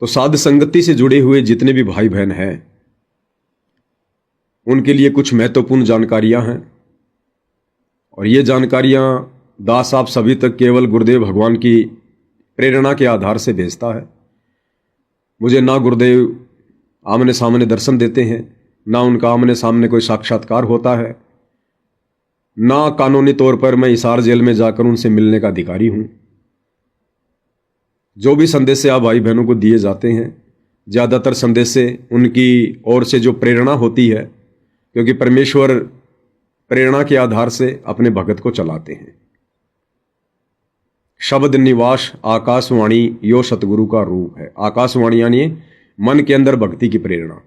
तो साध संगति से जुड़े हुए जितने भी भाई बहन हैं उनके लिए कुछ महत्वपूर्ण जानकारियां हैं, और ये जानकारियां दास आप सभी तक केवल गुरुदेव भगवान की प्रेरणा के आधार से भेजता है। मुझे ना गुरुदेव आमने सामने दर्शन देते हैं, ना उनका आमने सामने कोई साक्षात्कार होता है, ना कानूनी तौर पर मैं हिसार जेल में जाकर उनसे मिलने का अधिकारी हूं। जो भी संदेश आप भाई बहनों को दिए जाते हैं, ज़्यादातर संदेश उनकी ओर से जो प्रेरणा होती है, क्योंकि परमेश्वर प्रेरणा के आधार से अपने भगत को चलाते हैं। शब्द निवास आकाशवाणी यो सतगुरु का रूप है। आकाशवाणी यानी मन के अंदर भक्ति की प्रेरणा।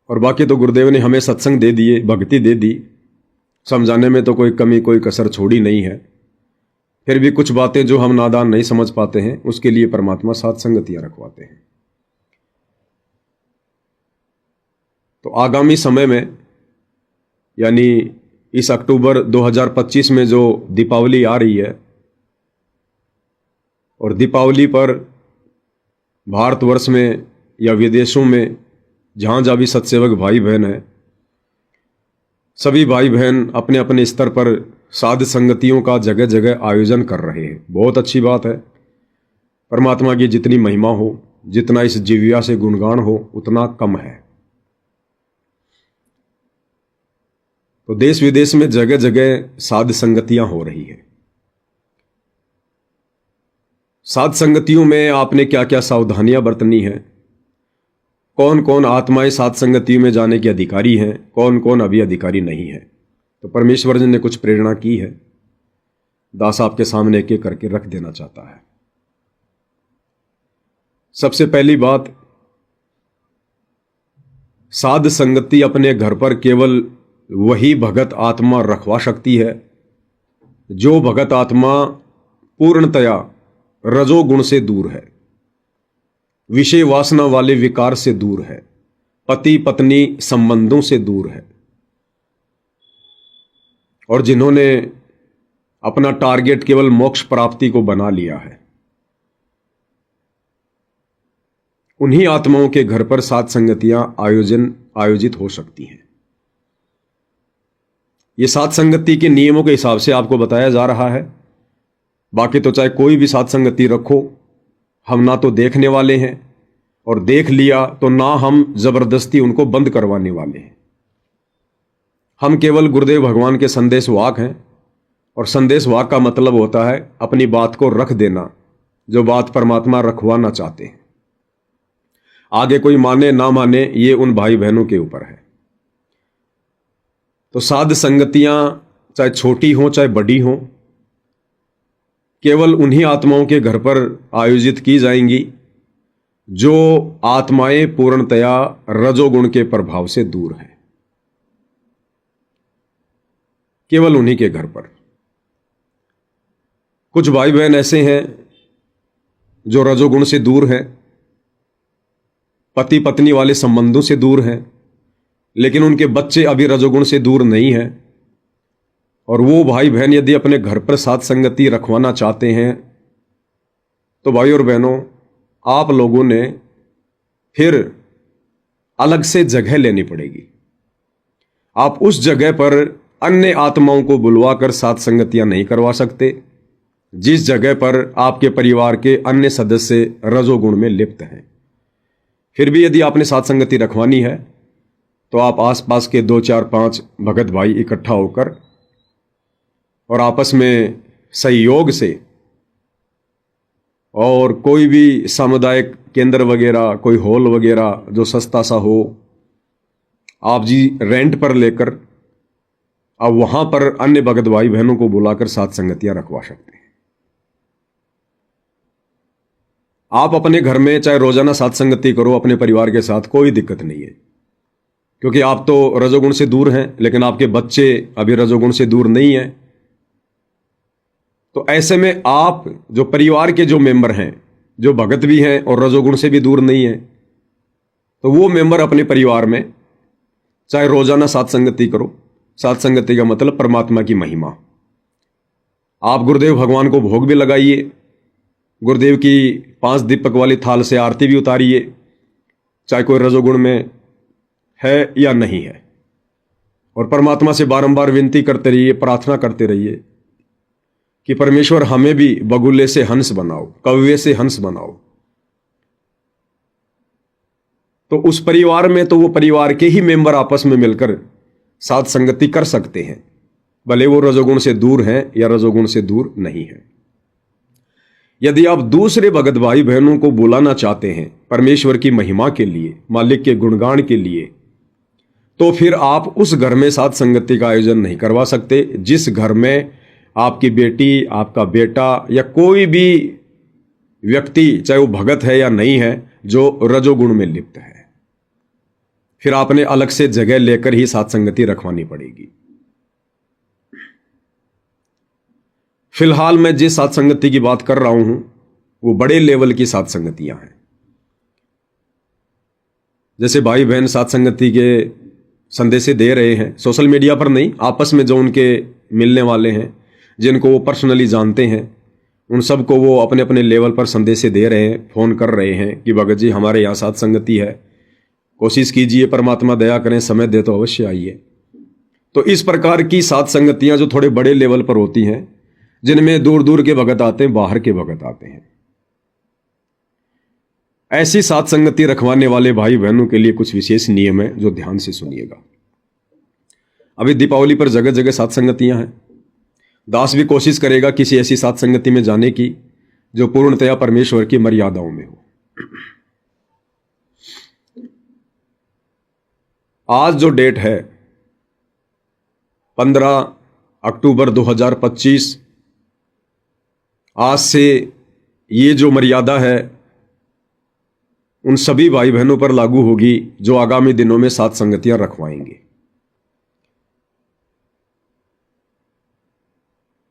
और बाकी तो गुरुदेव ने हमें सत्संग दे दिए, भक्ति दे दी, समझाने में तो कोई कमी कोई कसर छोड़ी नहीं है। फिर भी कुछ बातें जो हम नादान नहीं समझ पाते हैं उसके लिए परमात्मा साथ संगतियां रखवाते हैं। तो आगामी समय में यानी इस अक्टूबर 2025 में जो दीपावली आ रही है, और दीपावली पर भारतवर्ष में या विदेशों में जहाँ जहाँ भी सत्सेवक भाई बहन हैं, सभी भाई बहन अपने अपने स्तर पर साध संगतियों का जगह जगह आयोजन कर रहे हैं। बहुत अच्छी बात है। परमात्मा की जितनी महिमा हो, जितना इस जीविया से गुणगान हो, उतना कम है। तो देश विदेश में जगह जगह साध संगतियां हो रही है। साध संगतियों में आपने क्या क्या सावधानियां बरतनी है, कौन कौन आत्माएं साध संगतियों में जाने के अधिकारी हैं, कौन कौन अभी अधिकारी नहीं है, तो परमेश्वर जी ने कुछ प्रेरणा की है। दास आपके सामने एक एक करके रख देना चाहता है। सबसे पहली बात, साध संगति अपने घर पर केवल वही भगत आत्मा रखवा सकती है जो भगत आत्मा पूर्णतया रजोगुण से दूर है, विषय वासना वाले विकार से दूर है, पति पत्नी संबंधों से दूर है, और जिन्होंने अपना टारगेट केवल मोक्ष प्राप्ति को बना लिया है। उन्हीं आत्माओं के घर पर साध संगतियां आयोजित हो सकती हैं। ये साध संगति के नियमों के हिसाब से आपको बताया जा रहा है। बाकी तो चाहे कोई भी साध संगति रखो, हम ना तो देखने वाले हैं, और देख लिया तो ना हम जबरदस्ती उनको बंद करवाने वाले हैं। हम केवल गुरुदेव भगवान के संदेश वाक हैं, और संदेश वाक का मतलब होता है अपनी बात को रख देना, जो बात परमात्मा रखवाना चाहते हैं। आगे कोई माने ना माने ये उन भाई बहनों के ऊपर है। तो साध संगतियां चाहे छोटी हो चाहे बड़ी हो, केवल उन्हीं आत्माओं के घर पर आयोजित की जाएंगी जो आत्माएं पूर्णतया रजोगुण के प्रभाव से दूर हैं। केवल उन्हीं के घर पर। कुछ भाई बहन ऐसे हैं जो रजोगुण से दूर हैं, पति पत्नी वाले संबंधों से दूर हैं, लेकिन उनके बच्चे अभी रजोगुण से दूर नहीं हैं। और वो भाई बहन यदि अपने घर पर साध संगति रखवाना चाहते हैं तो भाई और बहनों, आप लोगों ने फिर अलग से जगह लेनी पड़ेगी। आप उस जगह पर अन्य आत्माओं को बुलवाकर साध संगतियां नहीं करवा सकते जिस जगह पर आपके परिवार के अन्य सदस्य रजोगुण में लिप्त हैं। फिर भी यदि आपने साध संगति रखवानी है तो आप आसपास के 2 4 5 भगत भाई इकट्ठा होकर और आपस में सहयोग से, और कोई भी सामुदायिक केंद्र वगैरह, कोई हॉल वगैरह जो सस्ता सा हो, आप जी रेंट पर लेकर आप वहां पर अन्य भगत भाई बहनों को बुलाकर साध संगतियां रखवा सकते हैं। आप अपने घर में चाहे रोजाना साध संगति करो अपने परिवार के साथ, कोई दिक्कत नहीं है, क्योंकि आप तो रजोगुण से दूर हैं, लेकिन आपके बच्चे अभी रजोगुण से दूर नहीं हैं। तो ऐसे में आप जो परिवार के जो मेंबर हैं, जो भगत भी हैं और रजोगुण से भी दूर नहीं हैं, तो वो मेंबर अपने परिवार में चाहे रोजाना साध संगति करो। साध संगति का मतलब परमात्मा की महिमा। आप गुरुदेव भगवान को भोग भी लगाइए, गुरुदेव की 5 दीपक वाली थाल से आरती भी उतारिए, चाहे कोई रजोगुण में है या नहीं है, और परमात्मा से बारंबार विनती करते रहिए, प्रार्थना करते रहिए कि परमेश्वर हमें भी बगुले से हंस बनाओ, कौवे से हंस बनाओ। तो उस परिवार में तो वो परिवार के ही मेंबर आपस में मिलकर साथ संगति कर सकते हैं, भले वो रजोगुण से दूर हैं या रजोगुण से दूर नहीं है। यदि आप दूसरे भगत भाई बहनों को बुलाना चाहते हैं परमेश्वर की महिमा के लिए, मालिक के गुणगान के लिए, तो फिर आप उस घर में साथ संगति का आयोजन नहीं करवा सकते जिस घर में आपकी बेटी, आपका बेटा या कोई भी व्यक्ति, चाहे वो भगत है या नहीं है, जो रजोगुण में लिप्त है। फिर आपने अलग से जगह लेकर ही साथ संगति रखवानी पड़ेगी। फिलहाल मैं जिस साथ संगति की बात कर रहा हूं वो बड़े लेवल की साथ संगतियां हैं। जैसे भाई बहन साथ संगति के संदेशे दे रहे हैं सोशल मीडिया पर नहीं, आपस में जो उनके मिलने वाले हैं, जिनको वो पर्सनली जानते हैं, उन सबको वो अपने अपने लेवल पर संदेशे दे रहे हैं, फोन कर रहे हैं कि भगत जी हमारे यहाँ साथ संगति है, कोशिश कीजिए, परमात्मा दया करें, समय दे तो अवश्य आइए। तो इस प्रकार की साथ संगतियां जो थोड़े बड़े लेवल पर होती हैं, जिनमें दूर दूर के भगत आते हैं, बाहर के भगत आते हैं, ऐसी साथ संगति रखवाने वाले भाई बहनों के लिए कुछ विशेष नियम है जो ध्यान से सुनिएगा। अभी दीपावली पर जगह जगह साथ संगतियां हैं। दास भी कोशिश करेगा किसी ऐसी साथ संगति में जाने की जो पूर्णतया परमेश्वर की मर्यादाओं में हो। आज जो डेट है 15 अक्टूबर 2025, आज से ये जो मर्यादा है उन सभी भाई बहनों पर लागू होगी जो आगामी दिनों में साथ संगतियां रखवाएंगे।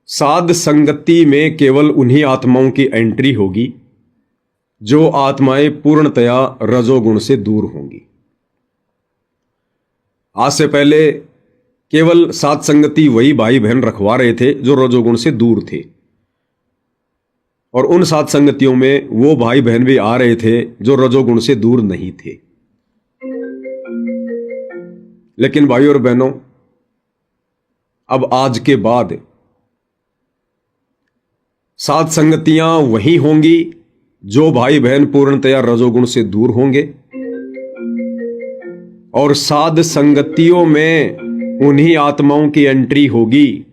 साध संगति में केवल उन्हीं आत्माओं की एंट्री होगी जो आत्माएं पूर्णतया रजोगुण से दूर होंगी। आज से पहले केवल साथ संगति वही भाई बहन रखवा रहे थे जो रजोगुण से दूर थे, और उन साथ संगतियों में वो भाई बहन भी आ रहे थे जो रजोगुण से दूर नहीं थे। लेकिन भाई और बहनों, अब आज के बाद साथ संगतियां वही होंगी जो भाई बहन पूर्णतया रजोगुण से दूर होंगे, और साध संगतियों में उन्हीं आत्माओं की एंट्री होगी,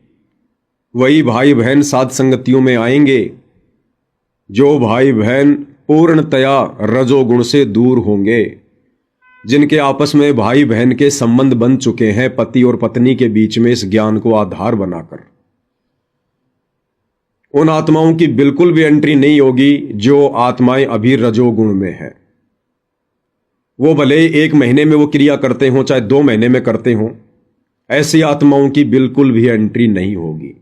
वही भाई बहन साध संगतियों में आएंगे जो भाई बहन पूर्णतया रजोगुण से दूर होंगे, जिनके आपस में भाई बहन के संबंध बन चुके हैं पति और पत्नी के बीच में इस ज्ञान को आधार बनाकर। उन आत्माओं की बिल्कुल भी एंट्री नहीं होगी जो आत्माएं अभी रजोगुण में हैं। वो भले 1 महीने में वो क्रिया करते हों, चाहे 2 महीने में करते हों, ऐसी आत्माओं की बिल्कुल भी एंट्री नहीं होगी।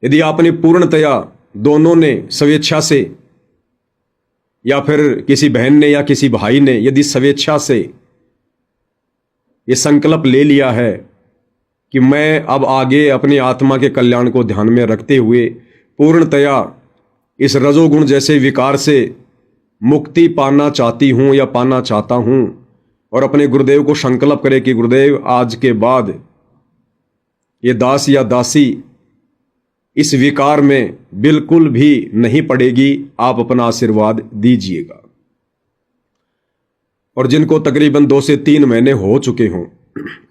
यदि आपने पूर्णतया, दोनों ने स्वेच्छा से, या फिर किसी बहन ने या किसी भाई ने यदि स्वेच्छा से ये संकल्प ले लिया है कि मैं अब आगे अपनी आत्मा के कल्याण को ध्यान में रखते हुए पूर्णतया इस रजोगुण जैसे विकार से मुक्ति पाना चाहती हूं या पाना चाहता हूं, और अपने गुरुदेव को संकल्प करे कि गुरुदेव आज के बाद ये दास या दासी इस विकार में बिल्कुल भी नहीं पड़ेगी, आप अपना आशीर्वाद दीजिएगा। और जिनको तकरीबन 2 से 3 महीने हो चुके हों,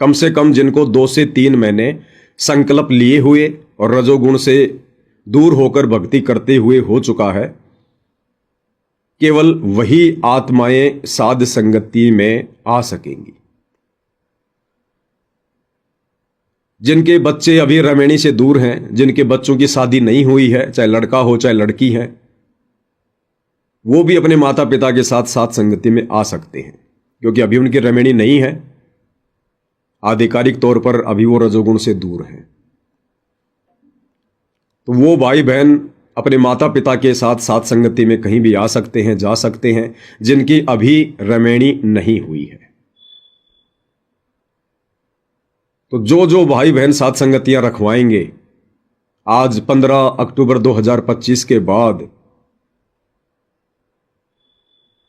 कम से कम जिनको 2 से 3 महीने संकल्प लिए हुए और रजोगुण से दूर होकर भक्ति करते हुए हो चुका है, केवल वही आत्माएं साध संगति में आ सकेंगी। जिनके बच्चे अभी रमेणी से दूर हैं, जिनके बच्चों की शादी नहीं हुई है, चाहे लड़का हो चाहे लड़की है, वो भी अपने माता पिता के साथ साथ संगति में आ सकते हैं, क्योंकि अभी उनकी रमेणी नहीं है, आधिकारिक तौर पर अभी वो रजोगुण से दूर हैं। तो वो भाई बहन अपने माता पिता के साथ साथ संगति में कहीं भी आ सकते हैं, जा सकते हैं, जिनकी अभी रमेणी नहीं हुई है। तो जो जो भाई बहन साथ संगतियां रखवाएंगे आज 15 अक्टूबर 2025 के बाद,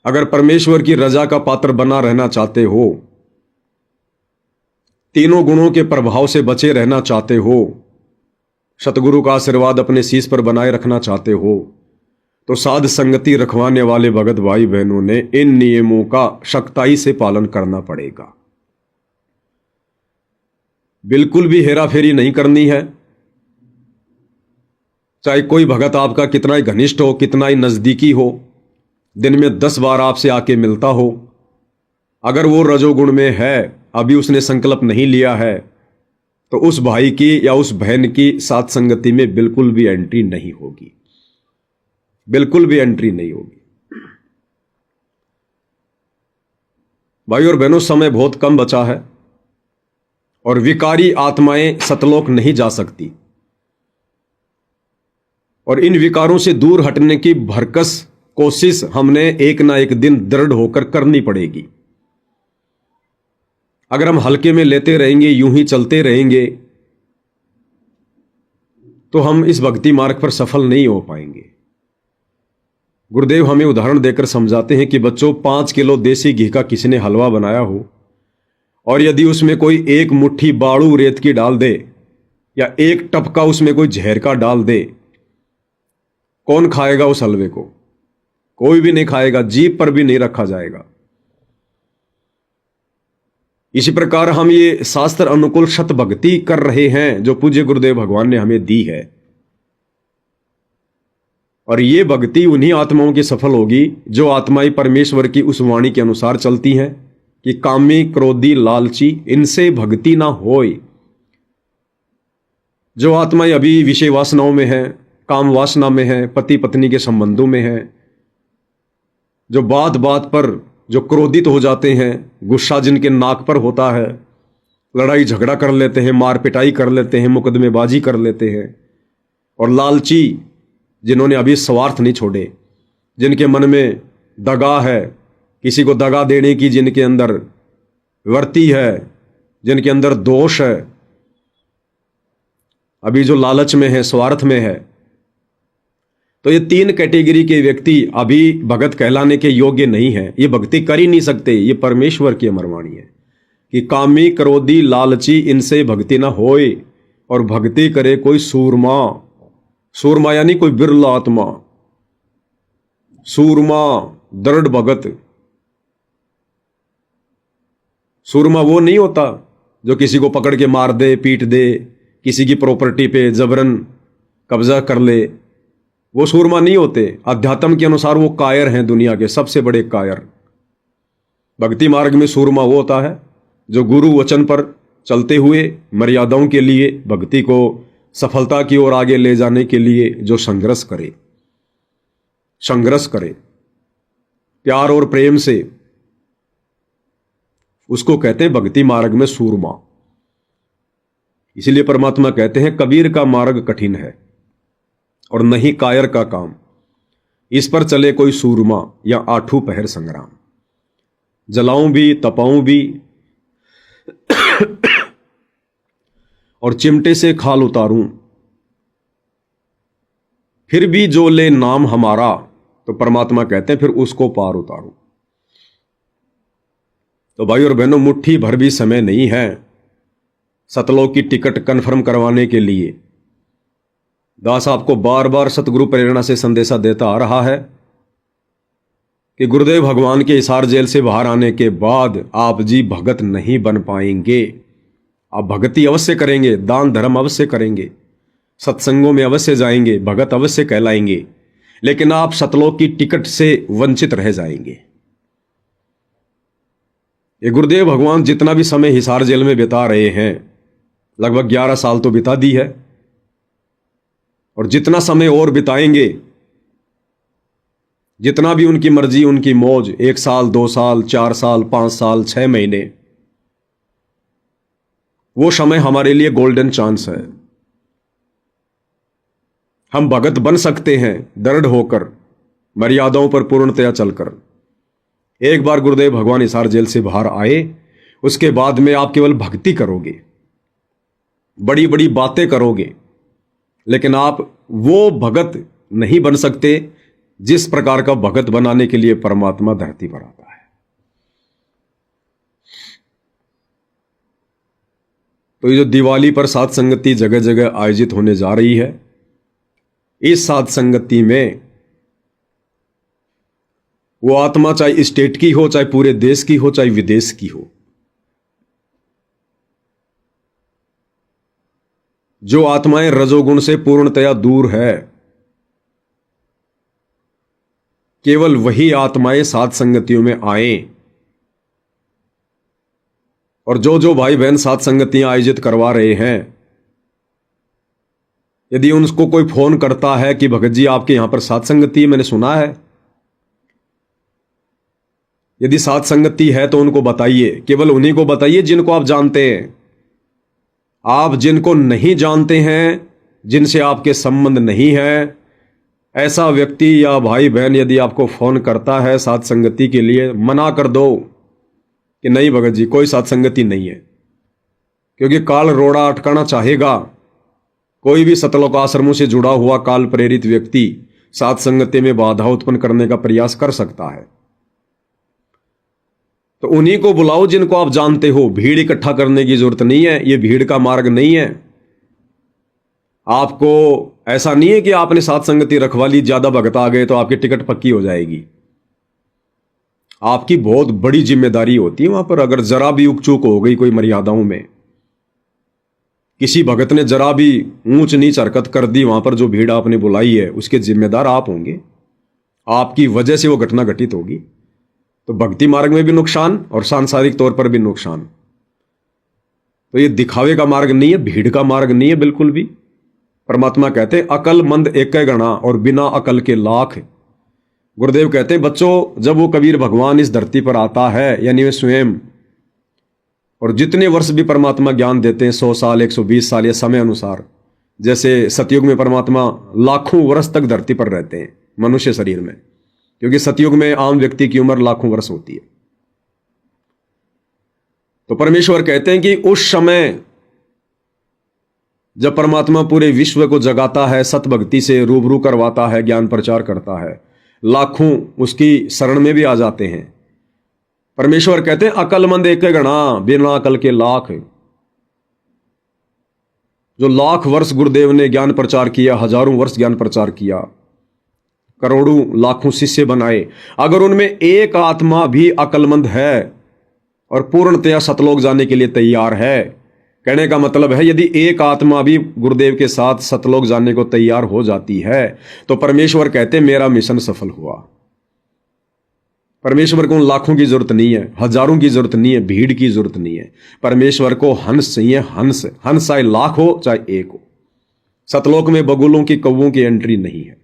अगर परमेश्वर की रजा का पात्र बना रहना चाहते हो, तीनों गुणों के प्रभाव से बचे रहना चाहते हो, सतगुरु का आशीर्वाद अपने शीश पर बनाए रखना चाहते हो, तो साध संगति रखवाने वाले भगत भाई बहनों ने इन नियमों का सख्ताई से पालन करना पड़ेगा। बिल्कुल भी हेरा फेरी नहीं करनी है। चाहे कोई भगत आपका कितना ही घनिष्ठ हो, कितना ही नजदीकी हो, दिन में 10 बार आपसे आके मिलता हो, अगर वो रजोगुण में है, अभी उसने संकल्प नहीं लिया है, तो उस भाई की या उस बहन की साथ संगति में बिल्कुल भी एंट्री नहीं होगी, बिल्कुल भी एंट्री नहीं होगी। भाई और बहनों, समय बहुत कम बचा है और विकारी आत्माएं सतलोक नहीं जा सकती, और इन विकारों से दूर हटने की भरकस कोशिश हमने एक ना एक दिन दृढ़ होकर करनी पड़ेगी। अगर हम हल्के में लेते रहेंगे, यूं ही चलते रहेंगे, तो हम इस भक्ति मार्ग पर सफल नहीं हो पाएंगे। गुरुदेव हमें उदाहरण देकर समझाते हैं कि बच्चों, 5 किलो देसी घी का किसी ने हलवा बनाया हो और यदि उसमें कोई एक मुट्ठी बाड़ू रेत की डाल दे या एक टपका उसमें कोई जहर का डाल दे, कौन खाएगा उस हलवे को? कोई भी नहीं खाएगा, जीभ पर भी नहीं रखा जाएगा। इसी प्रकार हम ये शास्त्र अनुकूल शत भक्ति कर रहे हैं जो पूज्य गुरुदेव भगवान ने हमें दी है, और ये भक्ति उन्हीं आत्माओं की सफल होगी जो आत्माएं परमेश्वर की उस वाणी के अनुसार चलती हैं कि कामी क्रोधी लालची इनसे भक्ति ना होए। जो आत्माएं अभी विषय वासनाओं में है, काम वासना में है, पति पत्नी के संबंधों में है, जो बात बात पर जो क्रोधित हो जाते हैं, गुस्सा जिनके नाक पर होता है, लड़ाई झगड़ा कर लेते हैं, मार पिटाई कर लेते हैं, मुकदमेबाजी कर लेते हैं, और लालची जिन्होंने अभी स्वार्थ नहीं छोड़े, जिनके मन में दगा है, किसी को दगा देने की जिनके अंदर वृत्ति है, जिनके अंदर दोष है, अभी जो लालच में है, स्वार्थ में है, तो ये 3 कैटेगरी के व्यक्ति अभी भगत कहलाने के योग्य नहीं है। ये भक्ति कर ही नहीं सकते। ये परमेश्वर की अमरवाणी है कि कामी क्रोधी लालची इनसे भक्ति ना होए, और भक्ति करे कोई सूरमा। सूरमा यानी कोई बिरला आत्मा, सूरमा दृढ़ भगत। सूरमा वो नहीं होता जो किसी को पकड़ के मार दे, पीट दे, किसी की प्रॉपर्टी पे जबरन कब्जा कर ले, वो सूरमा नहीं होते। अध्यात्म के अनुसार वो कायर हैं, दुनिया के सबसे बड़े कायर। भक्ति मार्ग में सूरमा वो होता है जो गुरु वचन पर चलते हुए मर्यादाओं के लिए, भक्ति को सफलता की ओर आगे ले जाने के लिए जो संघर्ष करे, संघर्ष करे प्यार और प्रेम से, उसको कहते हैं भक्ति मार्ग में सूरमा। इसलिए परमात्मा कहते हैं कबीर का मार्ग कठिन है और नहीं कायर का काम, इस पर चले कोई सूरमा या आठों पहर संग्राम। जलाऊं भी, तपाऊं भी और चिमटे से खाल उतारूं, फिर भी जो ले नाम हमारा, तो परमात्मा कहते हैं फिर उसको पार उतारूं। तो भाई और बहनों, मुट्ठी भर भी समय नहीं है सतलोक की टिकट कन्फर्म करवाने के लिए। दास आपको बार बार सतगुरु प्रेरणा से संदेशा देता आ रहा है कि गुरुदेव भगवान के हिसार जेल से बाहर आने के बाद आप जी भगत नहीं बन पाएंगे। आप भक्ति अवश्य करेंगे, दान धर्म अवश्य करेंगे, सत्संगों में अवश्य जाएंगे, भगत अवश्य कहलाएंगे, लेकिन आप सतलोक की टिकट से वंचित रह जाएंगे। ये गुरुदेव भगवान जितना भी समय हिसार जेल में बिता रहे हैं, लगभग 11 साल तो बिता दी है, और जितना समय और बिताएंगे, जितना भी उनकी मर्जी, उनकी मौज, 1 साल, 2 साल, 4 साल, 5 साल, 6 महीने, वो समय हमारे लिए गोल्डन चांस है। हम भगत बन सकते हैं दृढ़ होकर, मर्यादाओं पर पूर्णतया चलकर। एक बार गुरुदेव भगवान हिसार जेल से बाहर आए, उसके बाद में आप केवल भक्ति करोगे, बड़ी बड़ी बातें करोगे, लेकिन आप वो भगत नहीं बन सकते जिस प्रकार का भगत बनाने के लिए परमात्मा धरती पर आता है। तो ये जो दिवाली पर साध संगति जगह जगह आयोजित होने जा रही है, इस साध संगति में वो आत्मा चाहे स्टेट की हो, चाहे पूरे देश की हो, चाहे विदेश की हो, जो आत्माएं रजोगुण से पूर्णतया दूर है, केवल वही आत्माएं साध संगतियों में आए। और जो भाई बहन साध संगतियां आयोजित करवा रहे हैं, यदि उनको कोई फोन करता है कि भगत जी आपके यहां पर साध संगति मैंने सुना है, यदि साध संगति है तो उनको बताइए, केवल उन्हीं को बताइए जिनको आप जानते हैं। आप जिनको नहीं जानते हैं, जिनसे आपके संबंध नहीं है, ऐसा व्यक्ति या भाई बहन यदि आपको फोन करता है साध संगति के लिए, मना कर दो कि नहीं भगत जी कोई साध संगति नहीं है, क्योंकि काल रोड़ा अटकाना चाहेगा। कोई भी सतलोक आश्रमों से जुड़ा हुआ काल प्रेरित व्यक्ति साध संगति में बाधा उत्पन्न करने का प्रयास कर सकता है। तो उन्हीं को बुलाओ जिनको आप जानते हो। भीड़ इकट्ठा करने की जरूरत नहीं है, यह भीड़ का मार्ग नहीं है। आपको ऐसा नहीं है कि आपने साध संगति रखवा ली, ज्यादा भगत आ गए तो आपकी टिकट पक्की हो जाएगी। आपकी बहुत बड़ी जिम्मेदारी होती है वहां पर। अगर जरा भी उकचूक हो गई कोई मर्यादाओं में, किसी भगत ने जरा भी ऊंच नीच हरकत कर दी, वहां पर जो भीड़ आपने बुलाई है उसके जिम्मेदार आप होंगे। आपकी वजह से वो घटना घटित होगी। तो भक्ति मार्ग में भी नुकसान और सांसारिक तौर पर भी नुकसान। तो ये दिखावे का मार्ग नहीं है, भीड़ का मार्ग नहीं है बिल्कुल भी। परमात्मा कहते हैं अकलमंद एक गणा और बिना अकल के लाख। गुरुदेव कहते हैं बच्चों, जब वो कबीर भगवान इस धरती पर आता है, यानी वे स्वयं, और जितने वर्ष भी परमात्मा ज्ञान देते हैं, 100 साल 120 साल या समय अनुसार, जैसे सतयुग में परमात्मा लाखों वर्ष तक धरती पर रहते हैं मनुष्य शरीर में, क्योंकि सतयुग में आम व्यक्ति की उम्र लाखों वर्ष होती है। तो परमेश्वर कहते हैं कि उस समय जब परमात्मा पूरे विश्व को जगाता है, सतभक्ति से रूबरू करवाता है, ज्ञान प्रचार करता है, लाखों उसकी शरण में भी आ जाते हैं। परमेश्वर कहते हैं अकलमंद एक गणा बिना अकल के लाख। जो लाख वर्ष गुरुदेव ने ज्ञान प्रचार किया, हजारों वर्ष ज्ञान प्रचार किया, करोड़ों लाखों शिष्य बनाए, अगर उनमें एक आत्मा भी अकलमंद है और पूर्णतया सतलोक जाने के लिए तैयार है, कहने का मतलब है यदि एक आत्मा भी गुरुदेव के साथ सतलोक जाने को तैयार हो जाती है, तो परमेश्वर कहते हैं मेरा मिशन सफल हुआ। परमेश्वर को उन लाखों की जरूरत नहीं है, हजारों की जरूरत नहीं है, भीड़ की जरूरत नहीं है। परमेश्वर को हंस चाहिए, हंस। हंस चाहे लाख हो चाहे एक हो। सतलोक में बगुलों की, कौवों की एंट्री नहीं है।